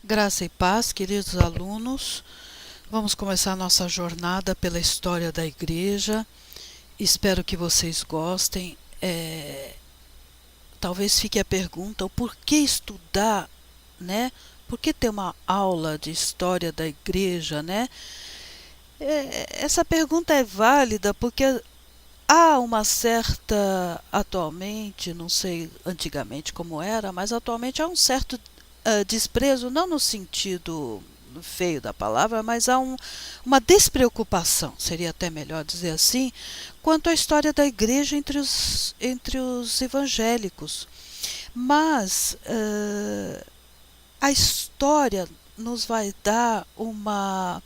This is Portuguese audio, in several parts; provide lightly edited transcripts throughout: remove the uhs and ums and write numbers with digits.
Graça e paz, queridos alunos. Vamos começar nossa jornada pela história da igreja. Espero que vocês gostem. Talvez fique a pergunta, o porquê estudar, né? Por que ter uma aula de história da igreja, né? Essa pergunta é válida porque há uma certa, atualmente, não sei antigamente como era, mas atualmente há um certo desprezo, não no sentido feio da palavra, mas há uma despreocupação, seria até melhor dizer assim, quanto à história da igreja entre os evangélicos. Mas a história nos vai dar uma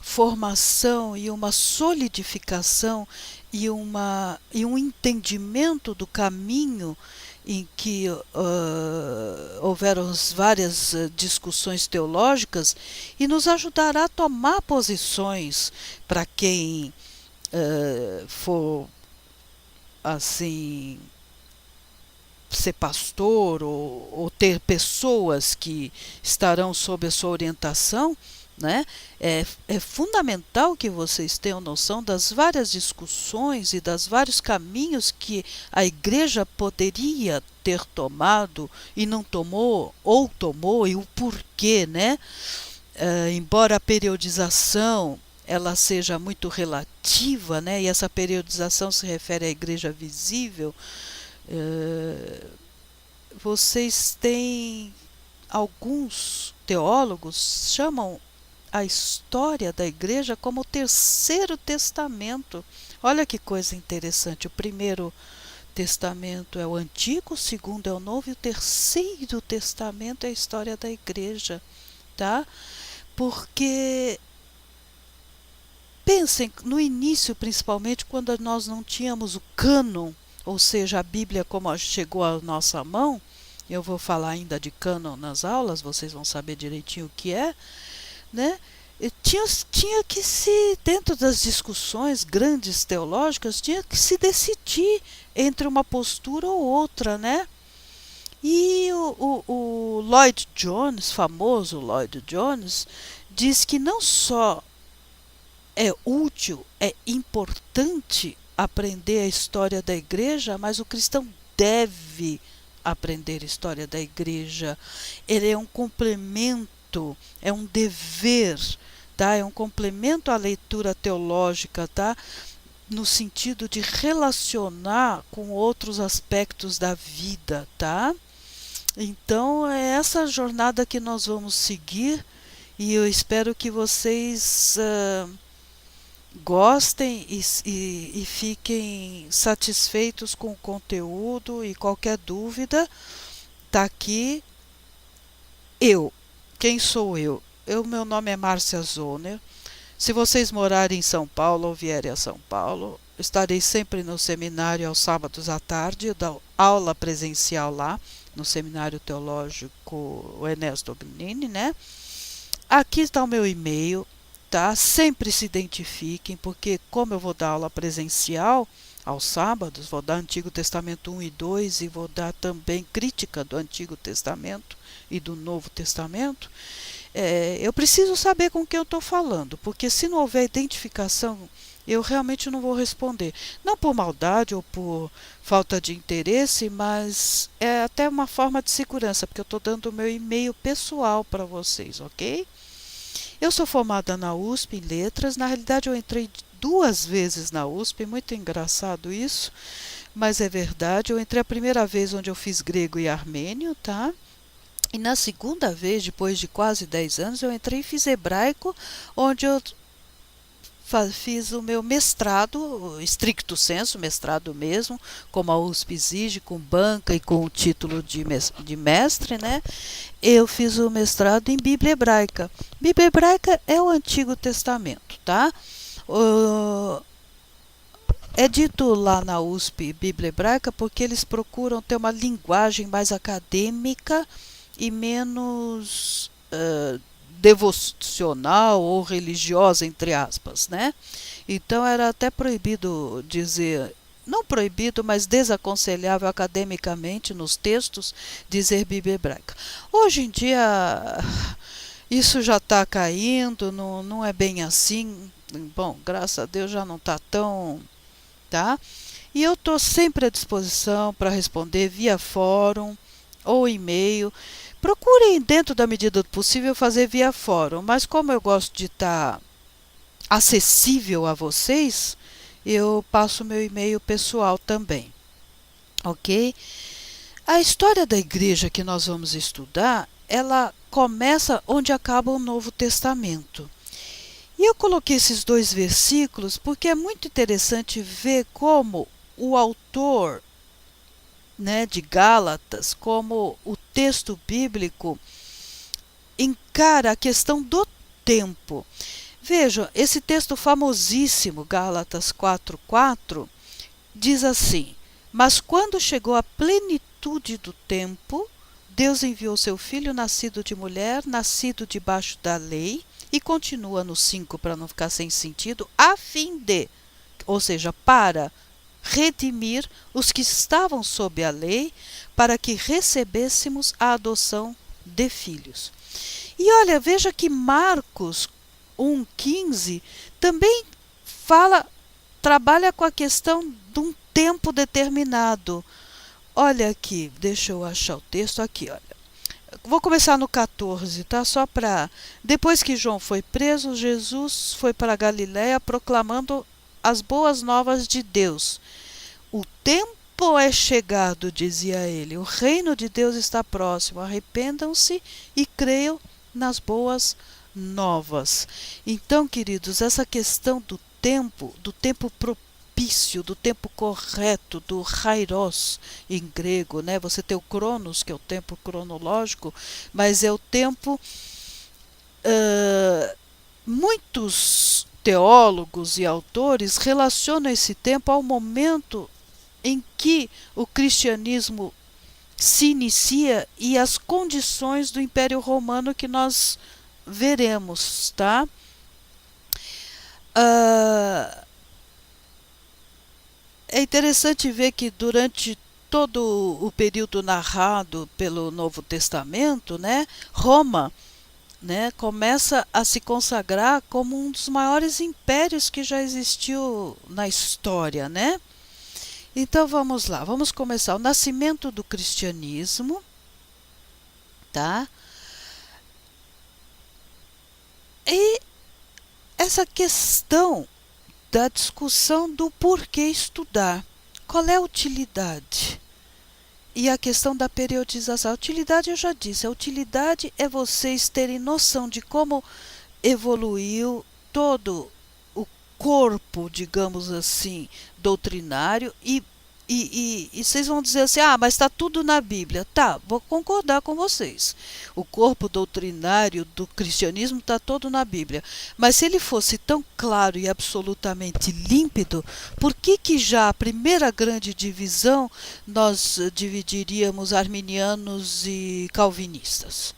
formação e uma solidificação e um entendimento do caminho em que houveram várias discussões teológicas e nos ajudará a tomar posições para quem for assim ser pastor ou ter pessoas que estarão sob a sua orientação, né? É fundamental que vocês tenham noção das várias discussões e dos vários caminhos que a igreja poderia ter tomado e não tomou, ou tomou, e o porquê, né? Embora a periodização ela seja muito relativa, né? E essa periodização se refere à igreja visível, vocês têm, alguns teólogos chamam a história da igreja como o terceiro testamento. Olha que coisa interessante. O primeiro testamento é o antigo, o segundo é o novo e o terceiro testamento é a história da igreja, tá? Porque pensem no início, principalmente quando nós não tínhamos o cânon, ou seja, a Bíblia como chegou à nossa mão. Eu vou falar ainda de cânon nas aulas, vocês vão saber direitinho o que é, né? Tinha que se, dentro das discussões grandes teológicas, tinha que se decidir entre uma postura ou outra, né? E o Lloyd Jones, famoso Lloyd Jones, diz que não só é útil, é importante aprender a história da igreja, mas o cristão deve aprender a história da igreja. Ele é um complemento, é um dever, tá? É um complemento à leitura teológica, tá? No sentido de relacionar com outros aspectos da vida, tá? Então é essa jornada que nós vamos seguir e eu espero que vocês gostem e fiquem satisfeitos com o conteúdo e qualquer dúvida, tá aqui eu. Quem sou eu? Meu nome é Márcia Zoner. Se vocês morarem em São Paulo ou vierem a São Paulo, estarei sempre no seminário aos sábados à tarde, eu dou aula presencial lá, no Seminário Teológico Ernesto Ognini, né? Aqui está o meu e-mail, tá? Sempre se identifiquem, porque como eu vou dar aula presencial aos sábados, vou dar Antigo Testamento 1 e 2 e vou dar também crítica do Antigo Testamento e do Novo Testamento, eu preciso saber com quem eu estou falando, porque se não houver identificação, eu realmente não vou responder. Não por maldade ou por falta de interesse, mas é até uma forma de segurança, porque eu estou dando o meu e-mail pessoal para vocês, ok? Eu sou formada na USP em letras, na realidade eu entrei 2 vezes na USP, muito engraçado isso, mas é verdade. Eu entrei a primeira vez onde eu fiz grego e armênio, tá? E na segunda vez, depois de quase 10 anos, eu entrei e fiz hebraico, onde eu fiz o meu mestrado, stricto sensu, mestrado mesmo, como a USP exige, com banca e com o título de mestre, né? Eu fiz o mestrado em Bíblia Hebraica. Bíblia Hebraica é o Antigo Testamento, tá? É dito lá na USP Bíblia Hebraica porque eles procuram ter uma linguagem mais acadêmica e menos devocional ou religiosa, entre aspas, né? Então era até proibido dizer, não proibido, mas desaconselhável academicamente nos textos dizer Bíblia Hebraica. Hoje em dia isso já está caindo, não, não é bem assim. Bom, graças a Deus já não está tão, tá? E eu estou sempre à disposição para responder via fórum ou e-mail. Procurem, dentro da medida do possível, fazer via fórum, mas como eu gosto de estar acessível a vocês, eu passo meu e-mail pessoal também, ok? A história da igreja que nós vamos estudar, ela começa onde acaba o Novo Testamento. E eu coloquei esses dois versículos porque é muito interessante ver como o autor, né, de Gálatas, como o texto bíblico encara a questão do tempo. Vejam, esse texto famosíssimo, Gálatas 4:4, diz assim: Mas quando chegou a plenitude do tempo, Deus enviou seu filho, nascido de mulher, nascido debaixo da lei, e continua no 5 para não ficar sem sentido, a fim de, ou seja, para redimir os que estavam sob a lei, para que recebêssemos a adoção de filhos. E olha, veja que Marcos 1:15 também trabalha com a questão de um tempo determinado. Olha aqui, deixa eu achar o texto aqui, olha. Vou começar no 14, tá? Só para... Depois que João foi preso, Jesus foi para Galiléia proclamando as boas novas de Deus. O tempo é chegado, dizia ele. O reino de Deus está próximo. Arrependam-se e creiam nas boas novas. Então, queridos, essa questão do tempo propício, do tempo correto, do kairos em grego, né? Você tem o cronos, que é o tempo cronológico, mas é o tempo... muitos teólogos e autores relacionam esse tempo ao momento em que o cristianismo se inicia e as condições do Império Romano que nós veremos, tá? É interessante ver que durante todo o período narrado pelo Novo Testamento, né, Roma, né, começa a se consagrar como um dos maiores impérios que já existiu na história, né? Então vamos lá, vamos começar. O nascimento do cristianismo, tá? E essa questão da discussão do porquê estudar. Qual é a utilidade? E a questão da periodização. A utilidade eu já disse, a utilidade é vocês terem noção de como evoluiu todo o corpo, digamos assim, doutrinário e vocês vão dizer assim, mas está tudo na Bíblia. Tá, vou concordar com vocês. O corpo doutrinário do cristianismo está todo na Bíblia. Mas se ele fosse tão claro e absolutamente límpido, por que já a primeira grande divisão nós dividiríamos arminianos e calvinistas?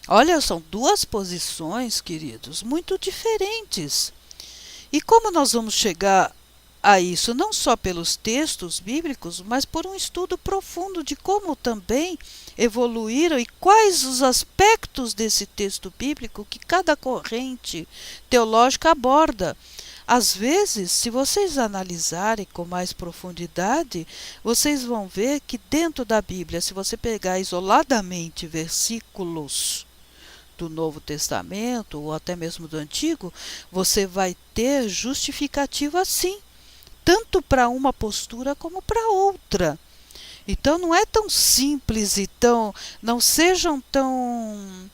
Olha, são duas posições, queridos, muito diferentes. E como nós vamos chegar a isso? Não só pelos textos bíblicos, mas por um estudo profundo de como também evoluíram e quais os aspectos desse texto bíblico que cada corrente teológica aborda. Às vezes, se vocês analisarem com mais profundidade, vocês vão ver que dentro da Bíblia, se você pegar isoladamente versículos do Novo Testamento ou até mesmo do Antigo, você vai ter justificativa sim, tanto para uma postura como para outra. Então não é tão simples e não sejam tão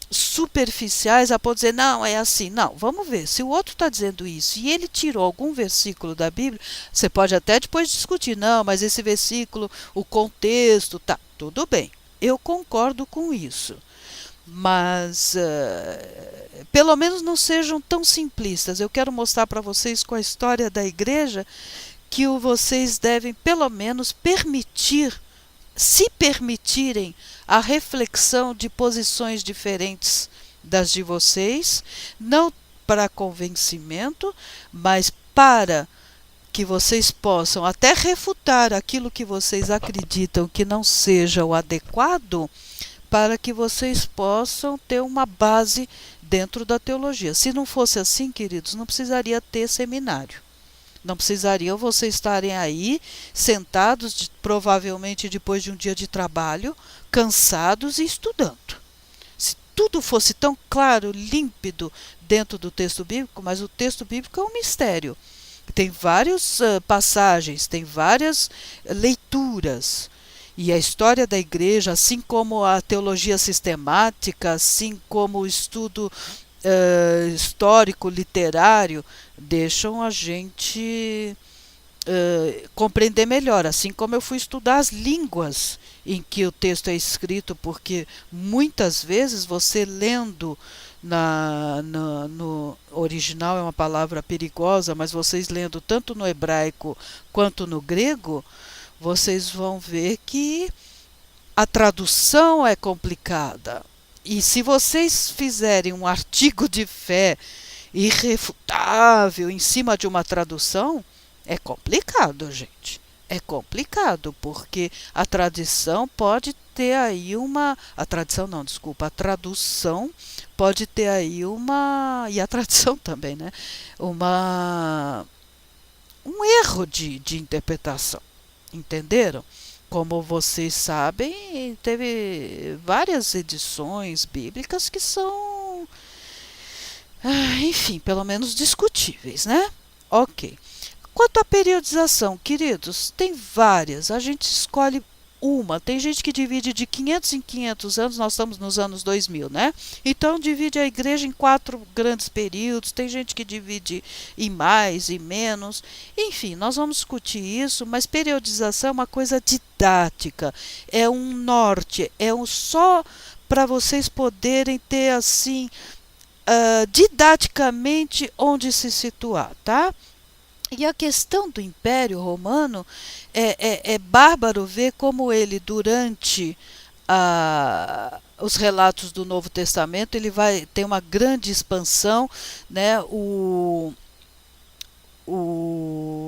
superficiais a ponto de dizer, não, é assim. Não, vamos ver, se o outro está dizendo isso e ele tirou algum versículo da Bíblia, você pode até depois discutir, não, mas esse versículo, o contexto, tá, tudo bem, eu concordo com isso. Mas pelo menos não sejam tão simplistas. Eu quero mostrar para vocês com a história da igreja que vocês devem pelo menos se permitirem a reflexão de posições diferentes das de vocês, não para convencimento, mas para que vocês possam até refutar aquilo que vocês acreditam que não seja o adequado, para que vocês possam ter uma base dentro da teologia. Se não fosse assim, queridos, não precisaria ter seminário. Não precisariam vocês estarem aí sentados, provavelmente depois de um dia de trabalho, cansados e estudando. Se tudo fosse tão claro, límpido dentro do texto bíblico, mas o texto bíblico é um mistério. Tem várias passagens, tem várias leituras. E a história da igreja, assim como a teologia sistemática, assim como o estudo histórico, literário, deixam a gente compreender melhor, assim como eu fui estudar as línguas em que o texto é escrito, porque muitas vezes você lendo no original é uma palavra perigosa, mas vocês lendo tanto no hebraico quanto no grego, vocês vão ver que a tradução é complicada. E se vocês fizerem um artigo de fé irrefutável em cima de uma tradução, é complicado, gente. É complicado, porque a tradição pode ter aí uma... A tradição não, desculpa. A tradução pode ter aí uma... E a tradição também, né? Um erro de interpretação. Entenderam? Como vocês sabem, teve várias edições bíblicas que são, enfim, pelo menos discutíveis, né? Ok. Quanto à periodização, queridos, tem várias. A gente escolhe uma. Tem gente que divide de 500 em 500 anos, nós estamos nos anos 2000, né? Então, divide a igreja em 4 grandes períodos. Tem gente que divide em mais e menos. Enfim, nós vamos discutir isso, mas periodização é uma coisa didática. É um norte, só para vocês poderem ter, assim, didaticamente onde se situar, tá? E a questão do Império Romano é bárbaro ver como ele, durante os relatos do Novo Testamento, ele vai ter uma grande expansão, né? O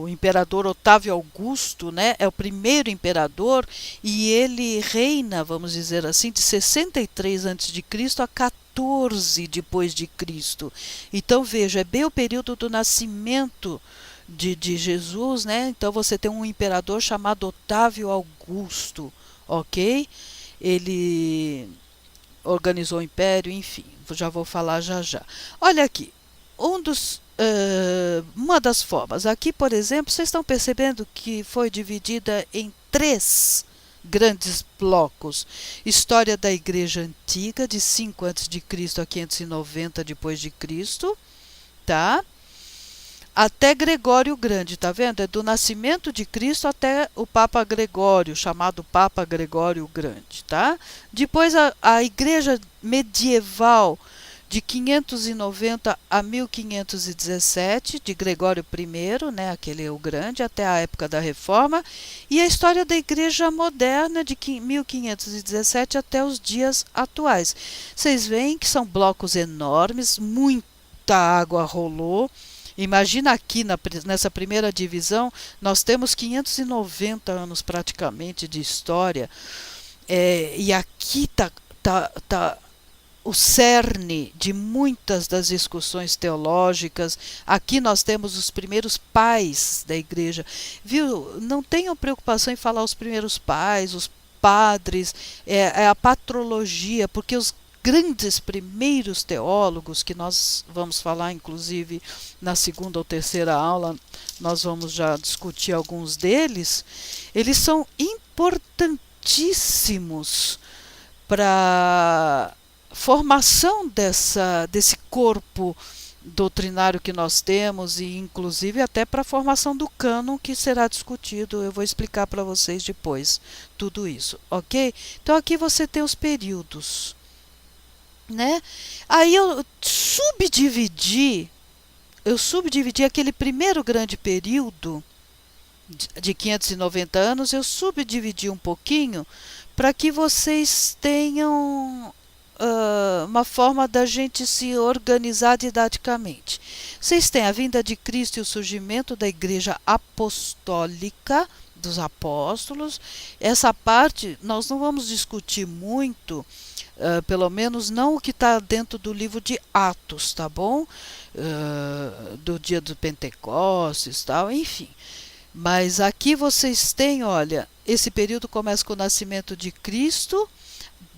imperador Otávio Augusto, né, é o primeiro imperador e ele reina, vamos dizer assim, de 63 a.C. a 14 depois de Cristo. Então veja, é bem o período do nascimento de Jesus, né? Então você tem um imperador chamado Otávio Augusto, ok? Ele organizou o império, enfim, já vou falar já. Olha aqui, uma das formas. Aqui, por exemplo, vocês estão percebendo que foi dividida em 3 grandes blocos. História da Igreja Antiga, de 5 a.C. a 590 depois de Cristo, tá? Até Gregório o Grande, tá vendo? É do nascimento de Cristo até o Papa Gregório, chamado Papa Gregório o Grande, tá? Depois a Igreja Medieval, de 590 a 1517, de Gregório I, né, aquele o Grande, até a época da Reforma, e a história da Igreja Moderna, de 1517 até os dias atuais. Vocês veem que são blocos enormes, muita água rolou. Imagina aqui nessa primeira divisão, nós temos 590 anos praticamente de história, e aqui tá o cerne de muitas das discussões teológicas. Aqui nós temos os primeiros pais da igreja. Viu? Não tenham preocupação em falar os primeiros pais, os padres, é a patrologia, porque os grandes primeiros teólogos, que nós vamos falar inclusive na segunda ou terceira aula, nós vamos já discutir alguns deles, eles são importantíssimos para formação desse corpo doutrinário que nós temos, e inclusive até para a formação do cânon, que será discutido. Eu vou explicar para vocês depois tudo isso, ok? Então aqui você tem os períodos, né? Aí eu subdividi aquele primeiro grande período de 590 anos, eu subdividi um pouquinho para que vocês tenham uma forma da gente se organizar didaticamente. Vocês têm a vinda de Cristo e o surgimento da Igreja Apostólica dos apóstolos. Essa parte nós não vamos discutir muito, pelo menos não o que está dentro do livro de Atos, tá bom? Do dia do Pentecostes, tal, enfim. Mas aqui vocês têm, olha, esse período começa com o nascimento de Cristo,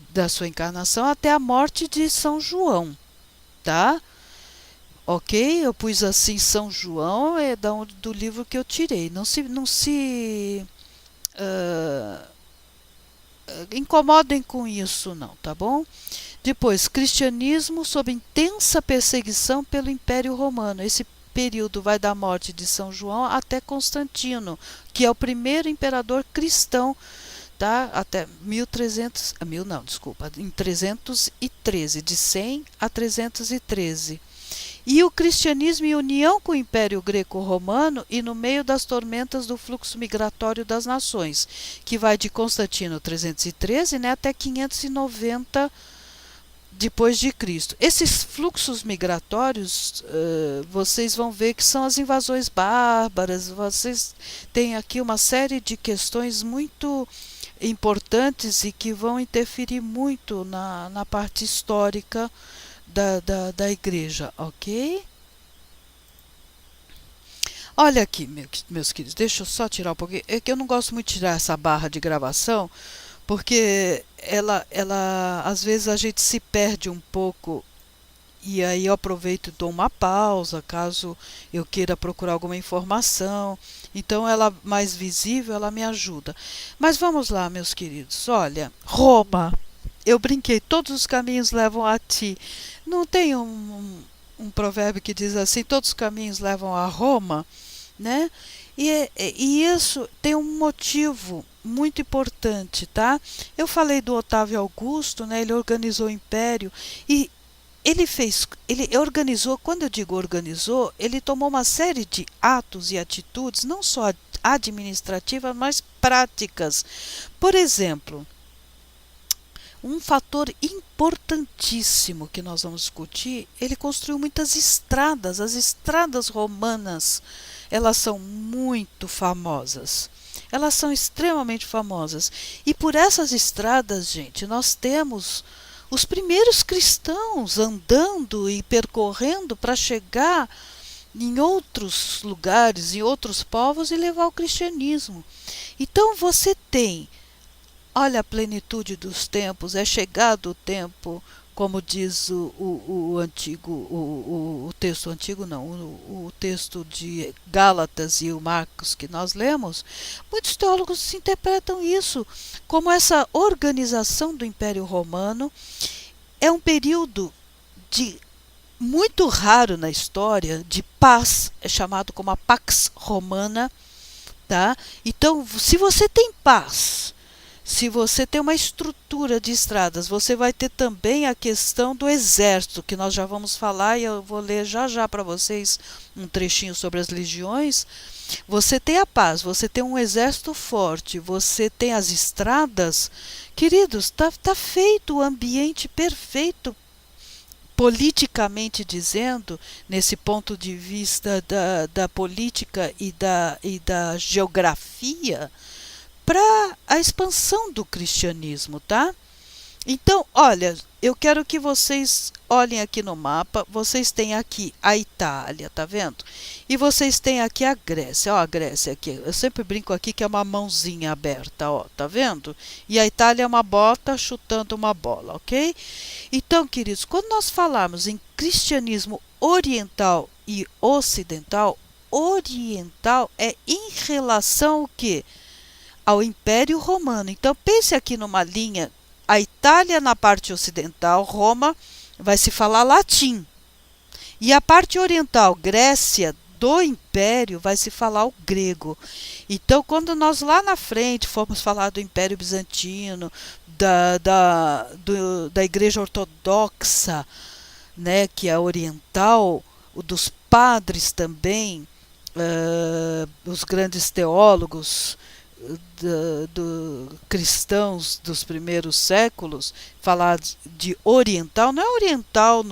da sua encarnação, até a morte de São João, tá? Ok? Eu pus assim São João, é do livro que eu tirei. Não se incomodem com isso não, tá bom? Depois, cristianismo sob intensa perseguição pelo Império Romano. Esse período vai da morte de São João até Constantino, que é o primeiro imperador cristão, tá? Até 1300, não, desculpa, em 313, de 100 a 313. E o cristianismo em união com o Império Greco-Romano e no meio das tormentas do fluxo migratório das nações, que vai de Constantino 313, né, até 590 depois de Cristo. Esses fluxos migratórios, vocês vão ver que são as invasões bárbaras. Vocês têm aqui uma série de questões muito importantes e que vão interferir muito na parte histórica da igreja, ok? Olha aqui, meus queridos, deixa eu só tirar um pouquinho. É que eu não gosto muito de tirar essa barra de gravação, porque às vezes a gente se perde um pouco, e aí eu aproveito e dou uma pausa, caso eu queira procurar alguma informação. Então, ela mais visível, ela me ajuda. Mas vamos lá, meus queridos. Olha, Roma. Eu brinquei, todos os caminhos levam a ti. Não tem um provérbio que diz assim, todos os caminhos levam a Roma, né? E isso tem um motivo muito importante, tá? Eu falei do Otávio Augusto, né? Ele organizou o império e ele organizou, quando eu digo organizou, ele tomou uma série de atos e atitudes, não só administrativas, mas práticas. Por exemplo, um fator importantíssimo que nós vamos discutir, ele construiu muitas estradas. As estradas romanas, elas são muito famosas. Elas são extremamente famosas. E por essas estradas, gente, nós temos os primeiros cristãos andando e percorrendo para chegar em outros lugares, em outros povos e levar o cristianismo. Então você tem, olha a plenitude dos tempos, é chegado o tempo, como diz o antigo, o texto antigo não, o texto de Gálatas e o Marcos que nós lemos. Muitos teólogos interpretam isso como essa organização do Império Romano. É um período de muito raro na história de paz, é chamado como a Pax Romana, tá? Então, se você tem paz, se você tem uma estrutura de estradas, você vai ter também a questão do exército, que nós já vamos falar, e eu vou ler já para vocês um trechinho sobre as legiões. Você tem a paz, você tem um exército forte, você tem as estradas. Queridos, tá feito o ambiente perfeito, politicamente dizendo, nesse ponto de vista da política e da geografia, para a expansão do cristianismo, tá? Então, olha, eu quero que vocês olhem aqui no mapa, vocês têm aqui a Itália, tá vendo? E vocês têm aqui a Grécia, ó, a Grécia aqui, eu sempre brinco aqui que é uma mãozinha aberta, ó, tá vendo? E a Itália é uma bota chutando uma bola, ok? Então, queridos, quando nós falamos em cristianismo oriental e ocidental, oriental é em relação ao quê? Ao Império Romano. Então, pense aqui numa linha, a Itália na parte ocidental, Roma, vai se falar latim. E a parte oriental, Grécia, do Império, vai se falar o grego. Então, quando nós lá na frente formos falar do Império Bizantino, da Igreja Ortodoxa, né, que é oriental, dos padres também, os grandes teólogos, cristãos dos primeiros séculos, falar de oriental, não é oriental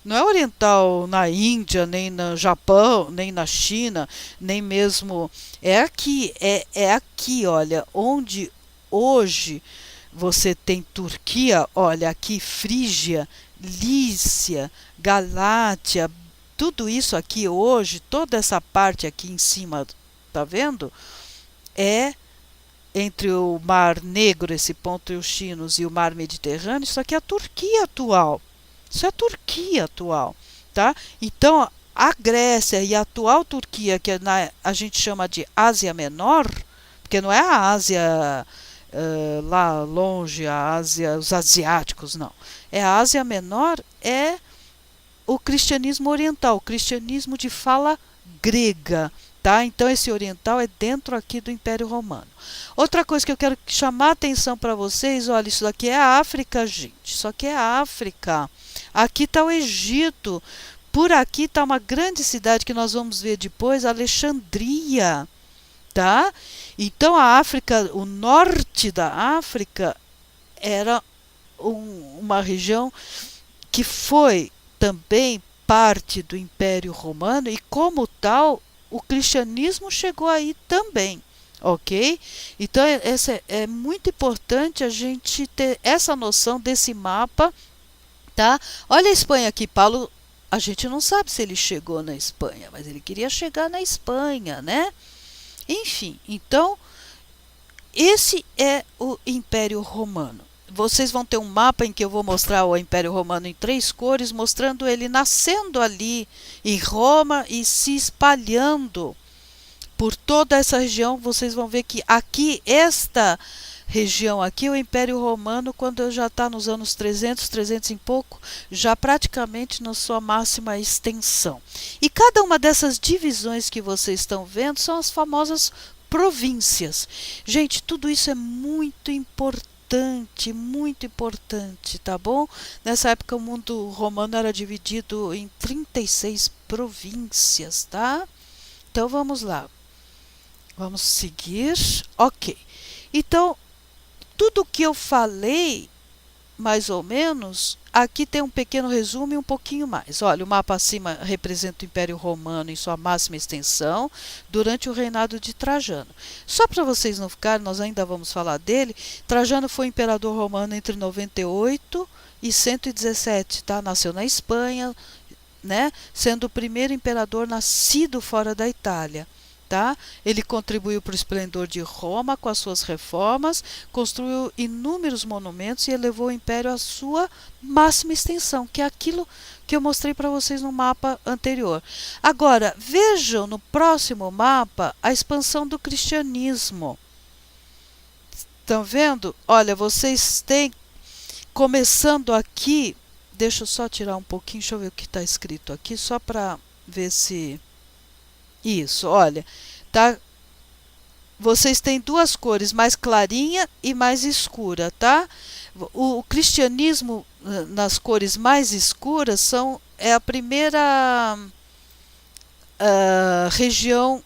não é oriental na Índia, nem no Japão, nem na China, nem mesmo... É aqui, olha, onde hoje você tem Turquia, olha, aqui Frígia, Lícia, Galátia, tudo isso aqui hoje, toda essa parte aqui em cima, tá vendo? É entre o Mar Negro, esse ponto Euxinus, e o Mar Mediterrâneo, isso aqui é a Turquia atual. Isso é a Turquia atual, tá? Então, a Grécia e a atual Turquia, que a gente chama de Ásia Menor, porque não é a Ásia lá longe, a Ásia, os asiáticos, não. É a Ásia Menor, é o cristianismo oriental, o cristianismo de fala grega, tá? Então esse oriental é dentro aqui do Império Romano. Outra coisa que eu quero chamar a atenção para vocês, olha, isso daqui é a África, gente. Isso aqui é a África. Aqui está o Egito. Por aqui está uma grande cidade que nós vamos ver depois, Alexandria, tá? Então a África, o norte da África era uma região que foi também parte do Império Romano e como tal o cristianismo chegou aí também, ok? Então é muito importante a gente ter essa noção desse mapa, tá? Olha a Espanha aqui, Paulo, a gente não sabe se ele chegou na Espanha, mas ele queria chegar na Espanha, né? Enfim, então esse é o Império Romano. Vocês vão ter um mapa em que eu vou mostrar o Império Romano em 3 cores, mostrando ele nascendo ali em Roma e se espalhando por toda essa região. Vocês vão ver que aqui, esta região aqui, o Império Romano, quando já está nos anos 300, 300 e pouco, já praticamente na sua máxima extensão. E cada uma dessas divisões que vocês estão vendo são as famosas províncias. Gente, tudo isso é muito importante, tá bom? Nessa época o mundo romano era dividido em 36 províncias, tá? Então vamos lá. Vamos seguir. Ok. Então, tudo que eu falei, mais ou menos, aqui tem um pequeno resumo e um pouquinho mais. Olha, o mapa acima representa o Império Romano em sua máxima extensão durante o reinado de Trajano. Só para vocês não ficarem, nós ainda vamos falar dele. Trajano foi imperador romano entre 98 e 117, tá? Nasceu na Espanha, né? Sendo o primeiro imperador nascido fora da Itália. Tá? Ele contribuiu para o esplendor de Roma com as suas reformas, construiu inúmeros monumentos e elevou o império à sua máxima extensão, que é aquilo que eu mostrei para vocês no mapa anterior. Agora, vejam no próximo mapa a expansão do cristianismo. Estão vendo? Olha, vocês têm, começando aqui, deixa eu só tirar um pouquinho, deixa eu ver o que está escrito aqui, só para ver se... Isso, olha, tá? Vocês têm 2 cores, mais clarinha e mais escura, tá? O cristianismo nas cores mais escuras é a primeira região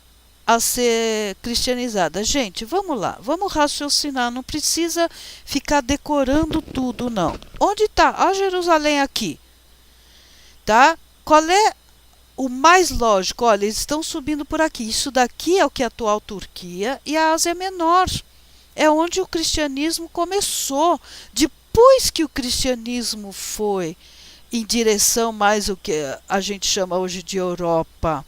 a ser cristianizada. Gente, vamos lá, vamos raciocinar, não precisa ficar decorando tudo, não. Onde está? Ó, Jerusalém aqui, tá? Qual é o mais lógico? Olha, eles estão subindo por aqui. Isso daqui é o que é a atual Turquia e a Ásia Menor. É onde o cristianismo começou. Depois que o cristianismo foi em direção mais o que a gente chama hoje de Europa,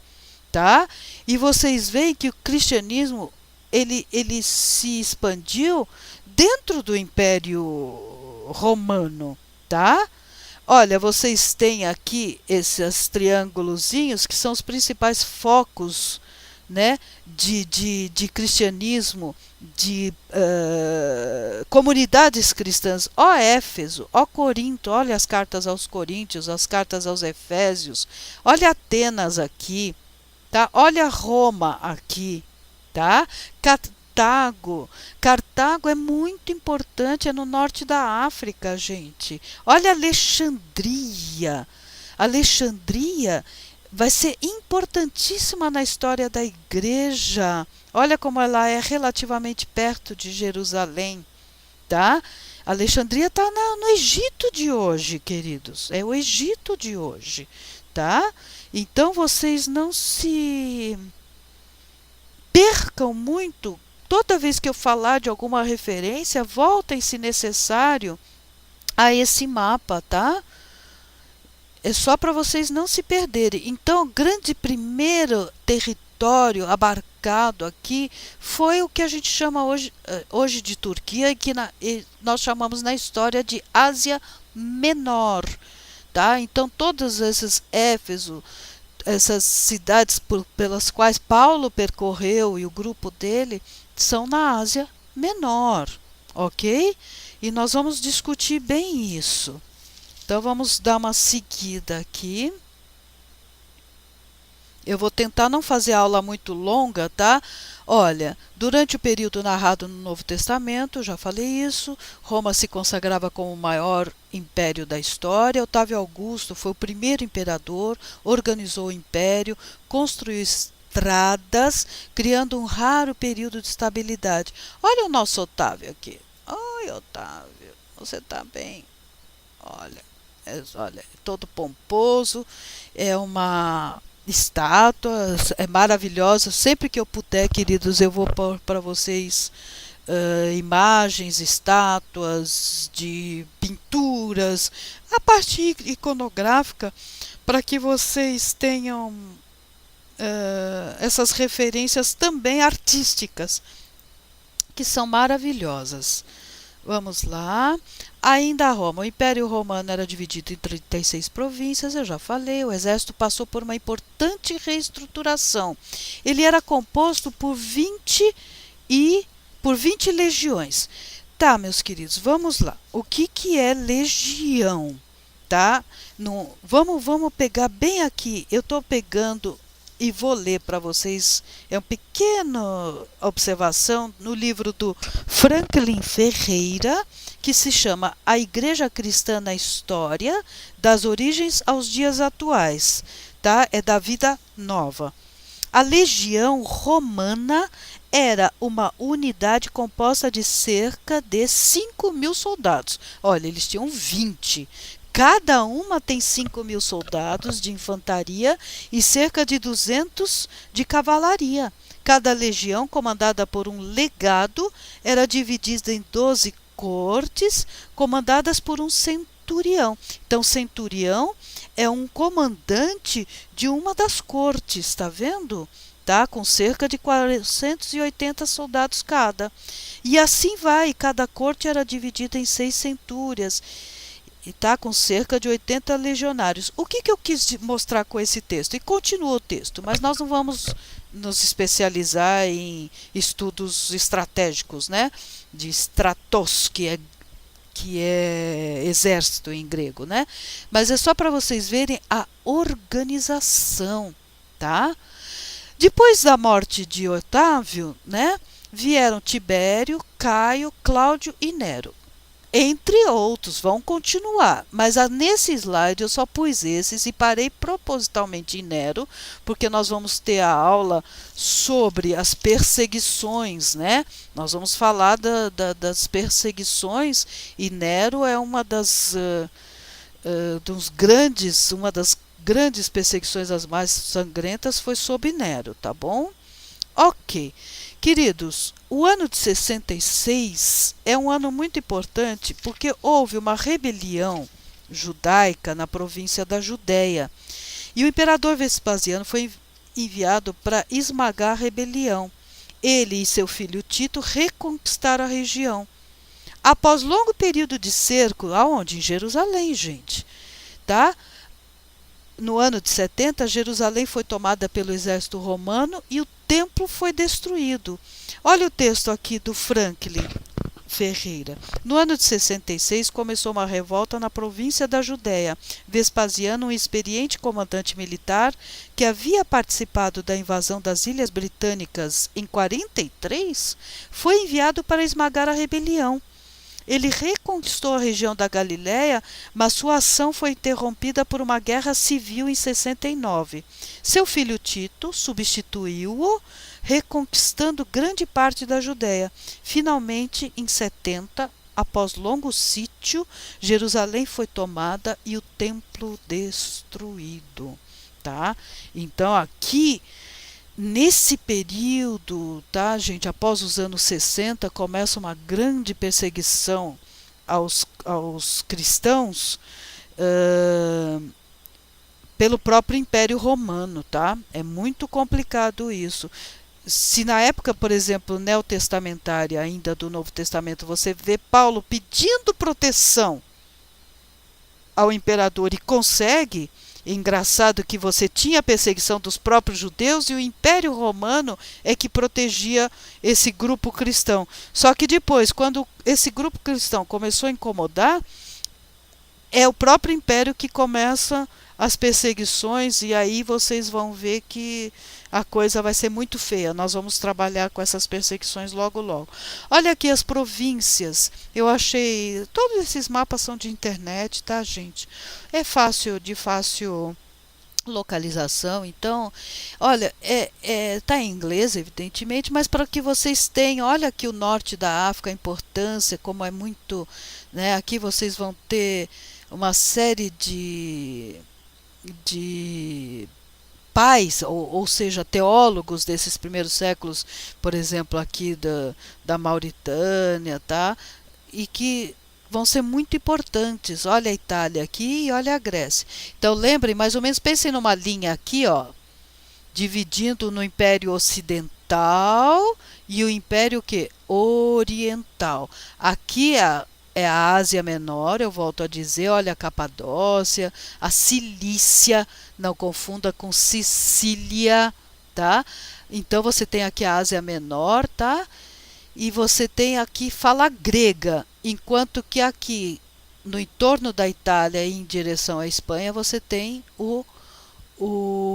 tá? E vocês veem que o cristianismo ele se expandiu dentro do Império Romano, tá? Olha, vocês têm aqui esses triângulozinhos que são os principais focos, né, de cristianismo, de comunidades cristãs. Ó Éfeso, ó Corinto, olha as cartas aos Coríntios, as cartas aos Efésios, olha Atenas aqui, tá? Olha Roma aqui, tá? Cartago é muito importante, é no norte da África, gente. Olha Alexandria. Alexandria vai ser importantíssima na história da igreja. Olha como ela é relativamente perto de Jerusalém, tá? Alexandria está no Egito de hoje, queridos. É o Egito de hoje, tá? Então vocês não se percam muito. Toda vez que eu falar de alguma referência, voltem, se necessário, a esse mapa, tá? É só para vocês não se perderem. Então, o grande primeiro território abarcado aqui foi o que a gente chama hoje de Turquia e que nós chamamos na história de Ásia Menor, tá? Então, todos esses Éfeso, essas cidades pelas quais Paulo percorreu e o grupo dele são na Ásia Menor, ok? E nós vamos discutir bem isso. Então vamos dar uma seguida aqui. Eu vou tentar não fazer aula muito longa, tá? Olha, durante o período narrado no Novo Testamento, já falei isso, Roma se consagrava como o maior império da história. Otávio Augusto foi o primeiro imperador, organizou o império, construiu estradas, criando um raro período de estabilidade. Olha o nosso Otávio aqui. Oi, Otávio, você está bem? Olha, todo pomposo, é uma estátua, é maravilhosa. Sempre que eu puder, queridos, eu vou pôr para vocês imagens, estátuas de pinturas, a parte iconográfica, para que vocês tenham essas referências também artísticas, que são maravilhosas. Vamos lá. Ainda Roma. O Império Romano era dividido em 36 províncias, eu já falei. O exército passou por uma importante reestruturação. Ele era composto por 20 legiões. Tá, meus queridos, vamos lá. O que é legião? Tá? Vamos pegar bem aqui. Eu estou pegando e vou ler para vocês, é uma pequena observação no livro do Franklin Ferreira, que se chama A Igreja Cristã na História, das Origens aos Dias Atuais, tá? É da Vida Nova. A legião romana era uma unidade composta de cerca de 5.000 soldados. Olha, eles tinham 20. Cada uma tem 5.000 soldados de infantaria e cerca de 200 de cavalaria. Cada legião, comandada por um legado, era dividida em 12 cortes, comandadas por um centurião. Então, centurião é um comandante de uma das cortes, está vendo? Tá? Com cerca de 480 soldados cada. E assim vai, cada corte era dividida em 6 centúrias. E está com cerca de 80 legionários. O que eu quis mostrar com esse texto? E continua o texto, mas nós não vamos nos especializar em estudos estratégicos, né? De stratos, que é exército em grego, né? Mas é só para vocês verem a organização, tá? Depois da morte de Otávio, né? Vieram Tibério, Caio, Cláudio e Nero. Entre outros, vão continuar, mas nesse slide eu só pus esses e parei propositalmente em Nero, porque nós vamos ter a aula sobre as perseguições, né? Nós vamos falar das perseguições e Nero é uma das grandes perseguições, as mais sangrentas, foi sob Nero, tá bom? Ok. Queridos, o ano de 66 é um ano muito importante porque houve uma rebelião judaica na província da Judéia e o imperador Vespasiano foi enviado para esmagar a rebelião. Ele e seu filho Tito reconquistaram a região. Após longo período de cerco, aonde? Em Jerusalém, gente, tá? No ano de 70, Jerusalém foi tomada pelo exército romano e o templo foi destruído. Olha o texto aqui do Franklin Ferreira. No ano de 66, começou uma revolta na província da Judéia. Vespasiano, um experiente comandante militar, que havia participado da invasão das Ilhas Britânicas em 43, foi enviado para esmagar a rebelião. Ele reconquistou a região da Galiléia, mas sua ação foi interrompida por uma guerra civil em 69. Seu filho Tito substituiu-o, reconquistando grande parte da Judéia. Finalmente, em 70, após longo sítio, Jerusalém foi tomada e o templo destruído, tá? Então aqui nesse período, tá, gente, após os anos 60, começa uma grande perseguição aos cristãos pelo próprio Império Romano, tá? É muito complicado isso. Se na época, por exemplo, neotestamentária ainda do Novo Testamento, você vê Paulo pedindo proteção ao imperador e consegue, é engraçado que você tinha a perseguição dos próprios judeus e o Império Romano é que protegia esse grupo cristão. Só que depois, quando esse grupo cristão começou a incomodar, é o próprio Império que começa as perseguições e aí vocês vão ver que a coisa vai ser muito feia. Nós vamos trabalhar com essas perseguições logo, logo. Olha aqui as províncias. Eu achei... Todos esses mapas são de internet, tá, gente? É fácil, de fácil localização. Então, olha, tá em inglês, evidentemente, mas para que vocês tenham... Olha aqui o norte da África, a importância, como é muito... Né, aqui vocês vão ter uma série de pais, ou seja, teólogos desses primeiros séculos, por exemplo, aqui da Mauritânia, tá? E que vão ser muito importantes. Olha a Itália aqui e olha a Grécia. Então, lembrem, mais ou menos, pensem numa linha aqui, ó, dividindo no Império Ocidental e o Império o quê? Oriental. Aqui é a Ásia Menor, eu volto a dizer, olha a Capadócia, a Cilícia, não confunda com Sicília, tá? Então você tem aqui a Ásia Menor, tá? E você tem aqui fala grega, enquanto que aqui no entorno da Itália e em direção à Espanha você tem o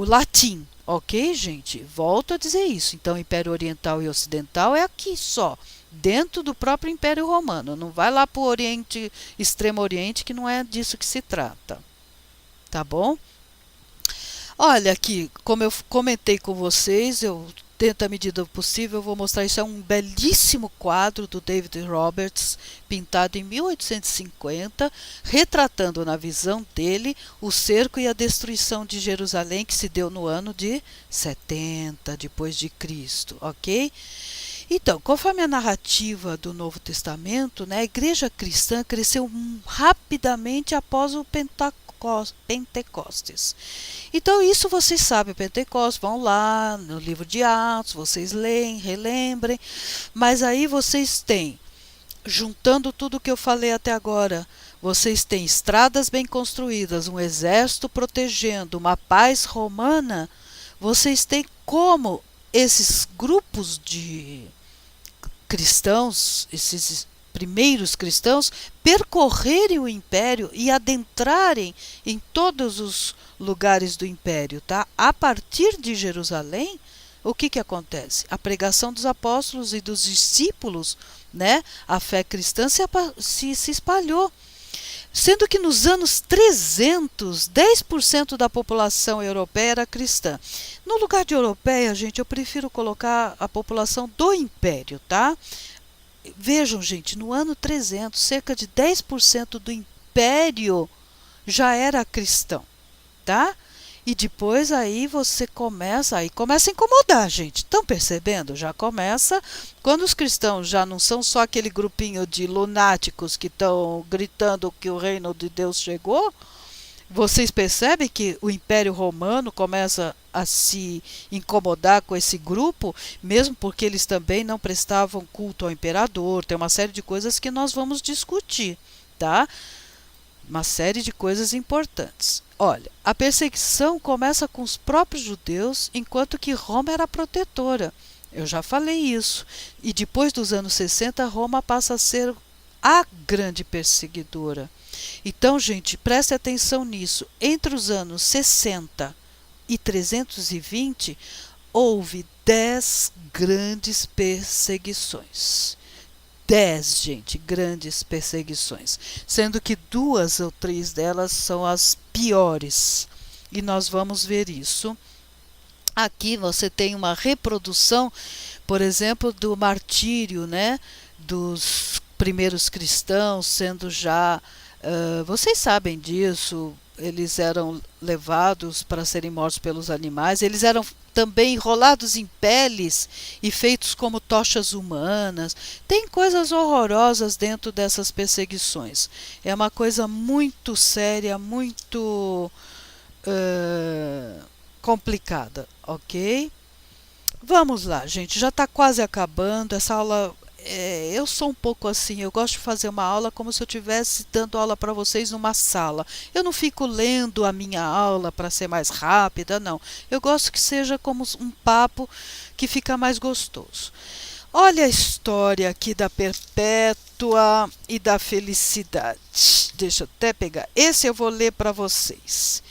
latim, ok, gente? Volto a dizer isso. Então, Império Oriental e Ocidental é aqui só, dentro do próprio Império Romano. Não vai lá para o Oriente, Extremo Oriente, que não é disso que se trata. Tá bom? Olha aqui, como eu comentei com vocês, eu tento à medida do possível, eu vou mostrar isso. É um belíssimo quadro do David Roberts, pintado em 1850, retratando na visão dele o cerco e a destruição de Jerusalém, que se deu no ano de 70 depois de Cristo, ok? Então, conforme a narrativa do Novo Testamento, né, a igreja cristã cresceu rapidamente após o Pentecostes. Então, isso vocês sabem, o Pentecostes, vão lá no livro de Atos, vocês leem, relembrem, mas aí vocês têm, juntando tudo que eu falei até agora, vocês têm estradas bem construídas, um exército protegendo, uma paz romana, vocês têm como esses grupos de cristãos, esses primeiros cristãos, percorrerem o império e adentrarem em todos os lugares do império, tá? A partir de Jerusalém, o que acontece? A pregação dos apóstolos e dos discípulos, né? A fé cristã se espalhou. Sendo que nos anos 300, 10% da população europeia era cristã. No lugar de europeia, gente, eu prefiro colocar a população do império, tá? Vejam, gente, no ano 300, cerca de 10% do império já era cristão, tá? E depois aí você começa a incomodar, gente. Estão percebendo? Já começa, quando os cristãos já não são só aquele grupinho de lunáticos que estão gritando que o reino de Deus chegou, vocês percebem que o Império Romano começa a se incomodar com esse grupo, mesmo porque eles também não prestavam culto ao imperador. Tem uma série de coisas que nós vamos discutir, tá? Uma série de coisas importantes. Olha, a perseguição começa com os próprios judeus, enquanto que Roma era protetora. Eu já falei isso. E depois dos anos 60, Roma passa a ser a grande perseguidora. Então, gente, preste atenção nisso. Entre os anos 60 e 320, houve 10 grandes perseguições. 10, gente, grandes perseguições, sendo que 2 ou 3 delas são as piores. E nós vamos ver isso. Aqui você tem uma reprodução, por exemplo, do martírio, né, dos primeiros cristãos, sendo já, vocês sabem disso, eles eram levados para serem mortos pelos animais, eles eram também enrolados em peles e feitos como tochas humanas. Tem coisas horrorosas dentro dessas perseguições. É uma coisa muito séria, muito complicada, ok? Vamos lá, gente, já está quase acabando. Essa aula, eu sou um pouco assim, eu gosto de fazer uma aula como se eu estivesse dando aula para vocês numa sala. Eu não fico lendo a minha aula para ser mais rápida, não. Eu gosto que seja como um papo que fica mais gostoso. Olha a história aqui da Perpétua e da Felicidade. Deixa eu até pegar. Esse eu vou ler para vocês.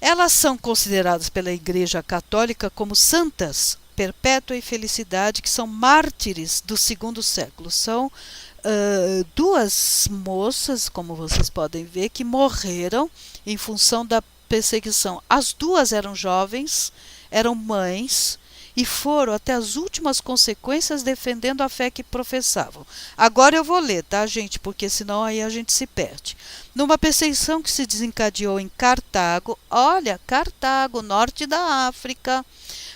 Elas são consideradas pela Igreja Católica como santas, Perpétua e Felicidade, que são mártires do segundo século. São duas moças, como vocês podem ver, que morreram em função da perseguição. As duas eram jovens, eram mães, e foram até as últimas consequências defendendo a fé que professavam. Agora eu vou ler, tá, gente? Porque senão aí a gente se perde. Numa perseguição que se desencadeou em Cartago, olha, Cartago, norte da África,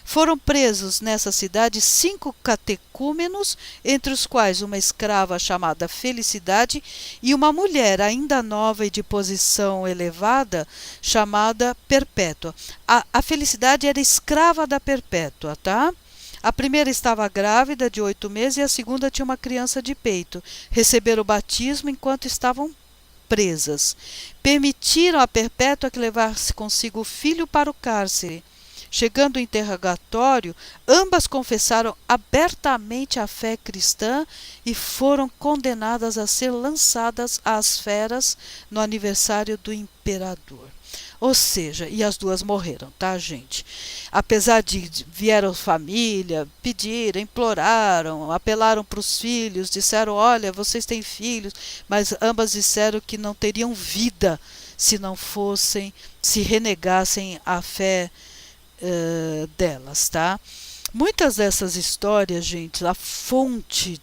foram presos nessa cidade 5 catecúmenos, entre os quais uma escrava chamada Felicidade e uma mulher ainda nova e de posição elevada chamada Perpétua. A Felicidade era escrava da Perpétua, tá? A primeira estava grávida de 8 meses e a segunda tinha uma criança de peito. Receberam o batismo enquanto estavam presas. Permitiram a Perpétua que levasse consigo o filho para o cárcere. Chegando ao interrogatório, ambas confessaram abertamente a fé cristã e foram condenadas a ser lançadas às feras no aniversário do imperador. Ou seja, e as duas morreram, tá, gente? Apesar de vieram família, pediram, imploraram, apelaram para os filhos, disseram, olha, vocês têm filhos, mas ambas disseram que não teriam vida se não fossem, se renegassem a fé delas, tá? Muitas dessas histórias, gente, a fonte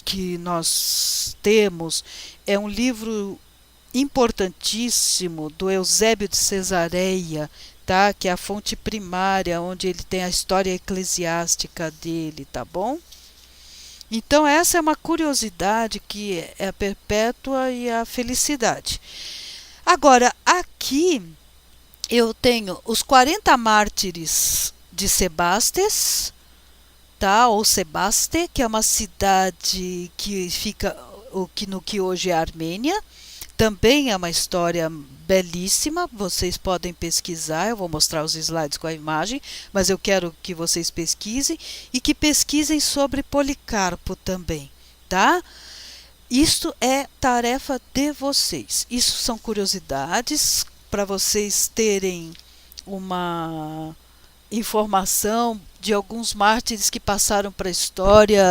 que nós temos é um livro importantíssimo do Eusébio de Cesareia, tá? Que é a fonte primária, onde ele tem a história eclesiástica dele, tá bom? Então essa é uma curiosidade que é a Perpétua e a Felicidade. Agora, aqui eu tenho os 40 mártires de Sebastes, tá? Ou Sebaste, que é uma cidade que fica no que hoje é a Armênia. Também é uma história belíssima, vocês podem pesquisar, eu vou mostrar os slides com a imagem, mas eu quero que vocês pesquisem e que pesquisem sobre Policarpo também, tá? Isto é tarefa de vocês. Isso são curiosidades para vocês terem uma informação de alguns mártires que passaram para a história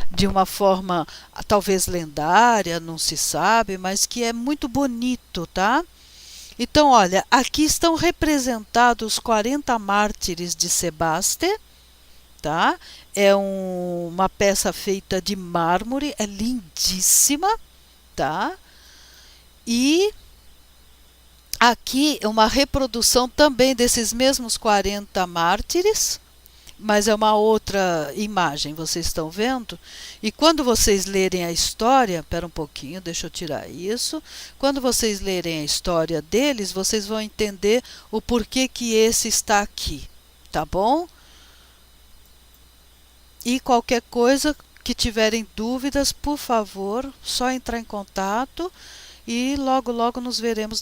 de uma forma talvez lendária, não se sabe, mas que é muito bonito, tá? Então, olha, aqui estão representados os 40 mártires de Sebaste, tá? É uma peça feita de mármore, é lindíssima, tá? E aqui é uma reprodução também desses mesmos 40 mártires, mas é uma outra imagem, vocês estão vendo? E quando vocês lerem a história, espera um pouquinho, deixa eu tirar isso. Quando vocês lerem a história deles, vocês vão entender o porquê que esse está aqui, tá bom? E qualquer coisa que tiverem dúvidas, por favor, só entrar em contato e logo nos veremos na